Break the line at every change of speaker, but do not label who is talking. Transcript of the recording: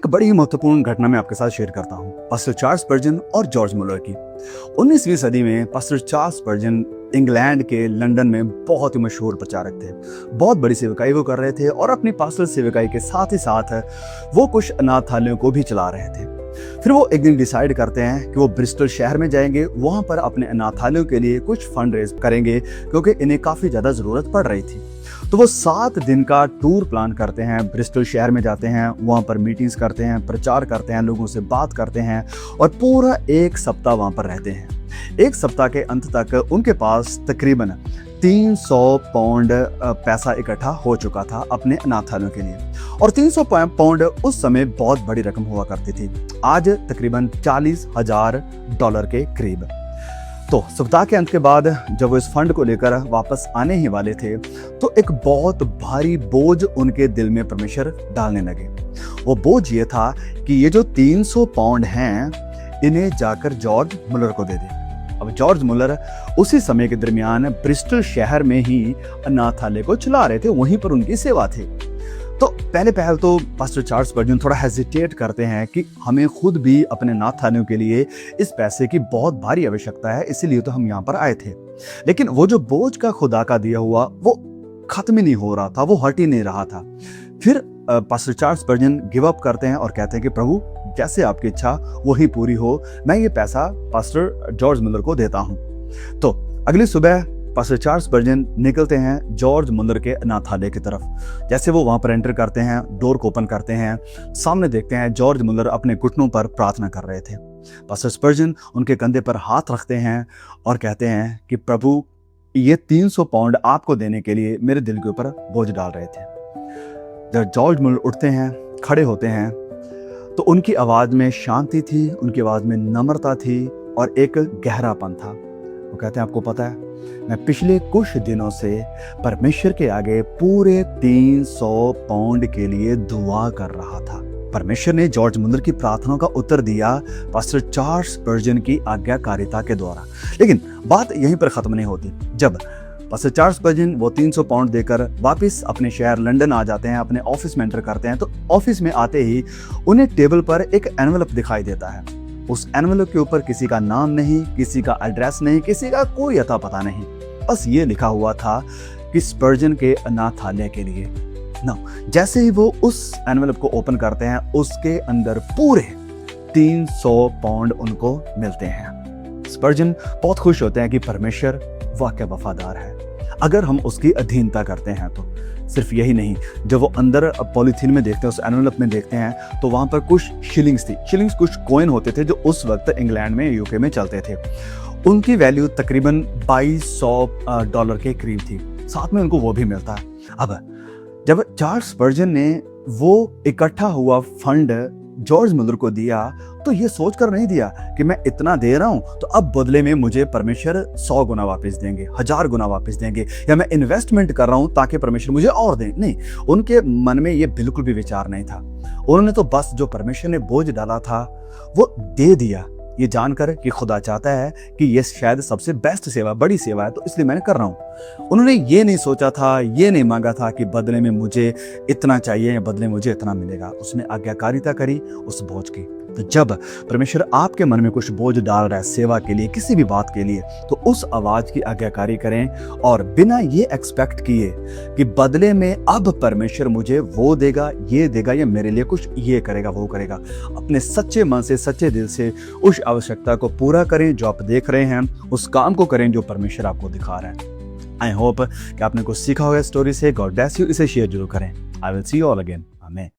एक बड़ी ही महत्वपूर्ण घटना मैं आपके साथ शेयर करता हूँ पास्टर चार्ल्स स्पर्जन और जॉर्ज मुलर की। 19वीं सदी में पास्टर चार्ल्स स्पर्जन इंग्लैंड के लंदन में बहुत ही मशहूर प्रचारक थे। बहुत बड़ी सेवकाई वो कर रहे थे और अपनी पास्टर सेवकाई के साथ ही साथ वो कुछ अनाथालयों को भी चला रहे थे। फिर वो एक दिन डिसाइड करते हैं कि वो ब्रिस्टल शहर में जाएंगे, वहाँ पर अपने अनाथालयों के लिए कुछ फंड रेज करेंगे क्योंकि इन्हें काफ़ी ज़्यादा ज़रूरत पड़ रही थी। तो वो 7 दिन का टूर प्लान करते हैं, ब्रिस्टल शहर में जाते हैं, वहाँ पर मीटिंग्स करते हैं, प्रचार करते हैं, लोगों से बात करते हैं और पूरा 1 सप्ताह वहाँ पर रहते हैं। 1 सप्ताह के अंत तक उनके पास तकरीबन 300 पाउंड पैसा इकट्ठा हो चुका था अपने अनाथालयों के लिए। और 300 पाउंड उस समय बहुत बड़ी रकम हुआ करती थी, आज तकरीबन $40,000 के करीब। तो सप्ताह के अंत के बाद जब वो इस फंड को लेकर वापस आने ही वाले थे तो एक बहुत भारी बोझ उनके दिल में परमेश्वर डालने लगे। वो बोझ ये था कि ये जो 300 पाउंड हैं इन्हें जाकर जॉर्ज मुलर को दे दे। अब जॉर्ज मुलर उसी समय के दरमियान ब्रिस्टल शहर में ही अनाथालय को चला रहे थे, वहीं पर उनकी सेवा थी। तो पहले तो पास्टर चार्ल्स स्पर्जन थोड़ा हेजिटेट करते हैं कि हमें खुद भी अपने अनाथालयों के लिए इस पैसे की बहुत भारी आवश्यकता है, इसीलिए तो हम यहाँ पर आए थे। लेकिन वो जो बोझ का खुदा का दिया हुआ वो खत्म ही नहीं हो रहा था, वो हट ही नहीं रहा था। फिर पास्टर चार्ल्स स्पर्जन गिव अप करते हैं और कहते हैं कि प्रभु जैसे आपकी इच्छा वही पूरी हो, मैं ये पैसा पास्टर जॉर्ज मुलर को देता हूँ। तो अगली सुबह पास्टर चार्ल्स स्पर्जन निकलते हैं जॉर्ज मुलर के अनाथालय की तरफ। जैसे वो वहाँ पर एंटर करते हैं, डोर को ओपन करते हैं, सामने देखते हैं जॉर्ज मुलर अपने घुटनों पर प्रार्थना कर रहे थे। पास्टर स्पर्जन उनके कंधे पर हाथ रखते हैं और कहते हैं कि प्रभु ये 300 पाउंड आपको देने के लिए मेरे दिल के ऊपर बोझ डाल रहे थे। जब जॉर्ज मुलर उठते हैं, खड़े होते हैं, तो उनकी आवाज़ में शांति थी, उनकी आवाज़ में नम्रता थी और एक गहरापन था। वो कहते हैं आपको पता है मैं पिछले कुछ दिनों से परमेश्वर के आगे पूरे 300 पाउंड के लिए दुआ कर रहा था। परमेश्वर ने जॉर्ज मुलर की प्रार्थनाओं का उत्तर दिया पास्टर चार्ल्स स्पर्जन की आज्ञाकारिता के द्वारा। लेकिन बात यहीं पर ख़त्म नहीं होती। जब पास्टर चार्ल्स स्पर्जन वो 300 पाउंड देकर वापस अपने शहर लंदन आ जाते हैं, अपने ऑफिस में एंटर करते हैं, तो ऑफिस में आते ही उन्हें टेबल पर एक एनवेलप दिखाई देता है। उस एनवेलप के ऊपर किसी का नाम नहीं, किसी का एड्रेस नहीं, किसी का कोई अता पता नहीं, बस ये लिखा हुआ था कि स्पर्जन के अनाथालय के लिए ना। जैसे ही वो उस एनवेलप को ओपन करते हैं उसके अंदर पूरे 300 पाउंड उनको मिलते हैं। स्पर्जन बहुत खुश होते हैं कि परमेश्वर वाकई वफादार है अगर हम उसकी अधीनता करते हैं तो। सिर्फ यही नहीं, जब वो अंदर पॉलीथीन में देखते हैं, उस एनवेलप में देखते हैं, तो वहाँ पर कुछ शिलिंग्स थी। शिलिंग्स कुछ कॉइन होते थे जो उस वक्त इंग्लैंड में, यूके में चलते थे। उनकी वैल्यू तकरीबन $2200 के करीब थी। साथ में उनको वो भी मिलता है। अब जब चार्ल्स स्पर्जन ने वो इकट्ठा हुआ फंड जॉर्ज मुलर को दिया तो ये सोचकर नहीं दिया कि मैं इतना दे रहा हूं तो अब बदले में मुझे परमेश्वर 100 गुना वापस देंगे, 1000 गुना वापस देंगे, या मैं इन्वेस्टमेंट कर रहा हूं ताकि परमेश्वर मुझे और दे। नहीं, उनके मन में ये बिल्कुल भी विचार नहीं था। उन्होंने तो बस जो परमेश्वर ने बोझ डाला था वो दे दिया, ये जानकर कि खुदा चाहता है कि ये शायद सबसे बेस्ट सेवा, बड़ी सेवा है, तो इसलिए मैंने कर रहा हूँ। उन्होंने ये नहीं सोचा था, ये नहीं मांगा था कि बदले में मुझे इतना चाहिए या बदले में मुझे इतना मिलेगा। उसने आज्ञाकारिता करी उस बोझ की। तो जब परमेश्वर आपके मन में कुछ बोझ डाल रहा है सेवा के लिए, किसी भी बात के लिए, तो उस आवाज़ की आज्ञाकारी करें और बिना ये एक्सपेक्ट किए कि बदले में अब परमेश्वर मुझे वो देगा, ये देगा, या मेरे लिए कुछ ये करेगा, वो करेगा, अपने सच्चे मन से, सच्चे दिल से उस आवश्यकता को पूरा करें जो आप देख रहे हैं, उस काम को करें जो परमेश्वर आपको दिखा रहा है। आई होप कि आपने कुछ सीखा होगा स्टोरी से। God bless you. इसे शेयर जरूर करें। I will see you all again. आमीन।